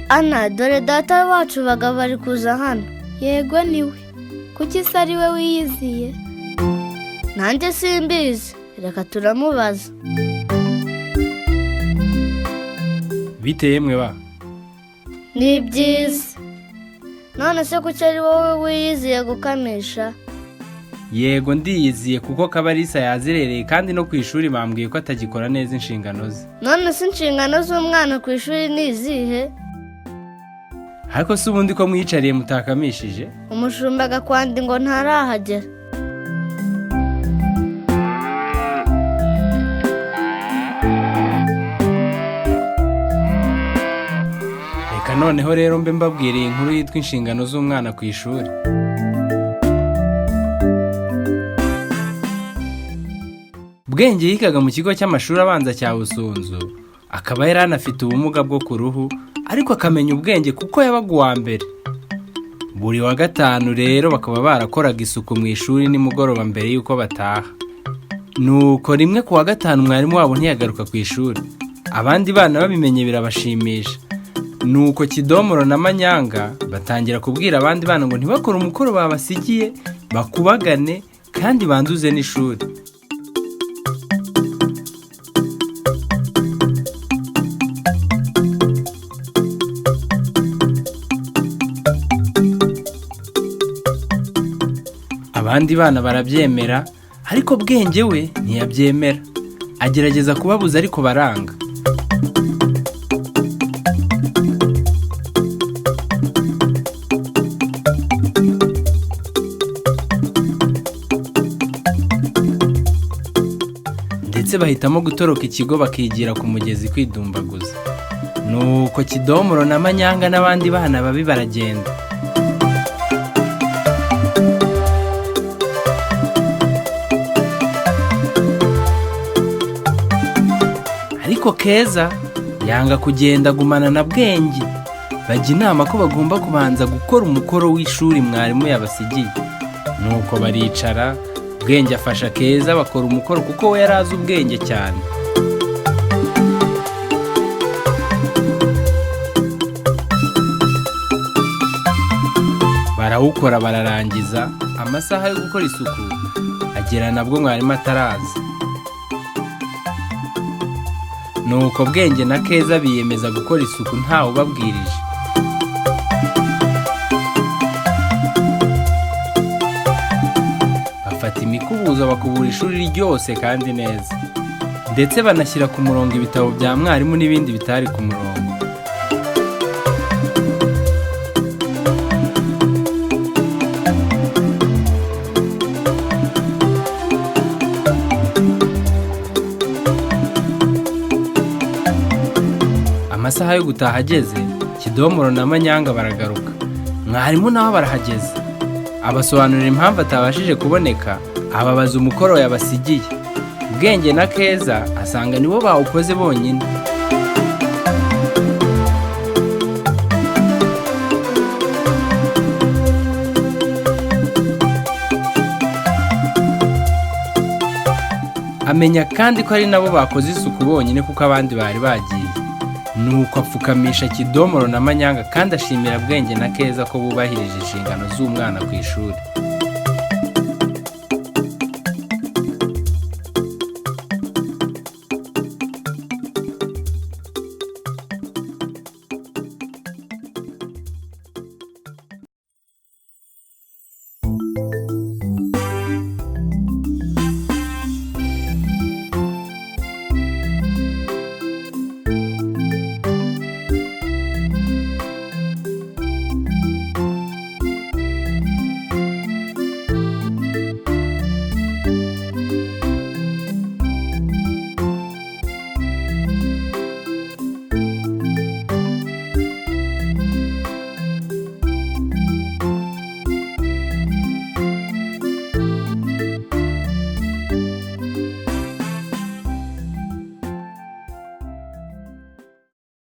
Ana, dore data wacu bagabo bari kuza hano. Yego niwe. Kuki se ari we wiyiziye? Nanjye simbizi, reka turamubaza. Bite yemwe ba? Ni byiza. None se kuki ari wowe wiyiziye gukamisha? Yego ndiyiziye kuko Kabarisa yazerereye kandi no ku ishuri bambwiye ko atagikora neza inshingano ze. None se inshingano z'umwana ku ishuri ni izihe? Ariko se ubundi ko mwicariye mutakamishije? Umushumba agakwandi ngo ntarahagera. Reka noneho rero mbe mbabwiriye inkuru yitwa inshingano z'umwana ku ishuri. Bwenge yigaga mu kigo cy'amashuri abanza cya Busunzu, akaba yari anafite ubumuga bwo ku ruhu, ariko akamenya ubwenge kuko yabaga uwa mbere. Buri wa gatanu rero bakaba barakoraga isuku mu ishuri nimugoroba mbere y'uko bataha. Nuko rimwe ku wa gatanu mwarimu wabo ntiyagaruka ku ishuri. Abandi bana babimenye birabashimisha. Nuko Kidomoro na Manyanga batangira kubwira abandi bana ngo ntibakore umukoro babasigiye, bakubagane kandi banduze n'ishuri. Abandi bana barabyemera, ariko Bwenge we ntiyabyemera. Agerageza kubabuza ariko baranga. Ndetse bahitamo gutoroka ikigo bakigira ku mugezi kwidumbaguza. Nuko Kidomoro na Manyanga n'abandi bana babi baragenda. Ariko Keza yanga kugenda agumana na Bwenge. Bajya inama ko bagomba kubanza gukora umukoro w'ishuri mwarimu yabasigiye. Nuko baricara, Bwenge afasha Keza bakora umukoro kuko we yari azi ubwenge cyane. Barawukora bararangiza, amasaha yo gukora isuku agera nabwo mwarimu ataraza. Nuko Bwenge na Keza biyemeza gukora isuku ntawe ubabwirije. Bafata imikubuzo bakubura ishuri ryose kandi neza. Ndetse banashyira ku murongo ibitabo bya mwarimu n'ibindi bitari ku murongo. Amasaha yo gutaha ageze, Kidomoro na Manyanga baragaruka. Mwarimu nawe barahageze. Abasobanurira impamvu atabashije kuboneka, ababaza umukoro yabasigiye. Bwenge na Keza asanga nibo bawukoze bonyine. Amenya kandi ko ari nabo bakoze isuku bonyine kuko abandi bari bagiye. Nuko apfukamisha Kidomoro na Manyanga kandi ashimira Bwenge na Keza ko bubahirije inshingano z'umwana ku ishuri.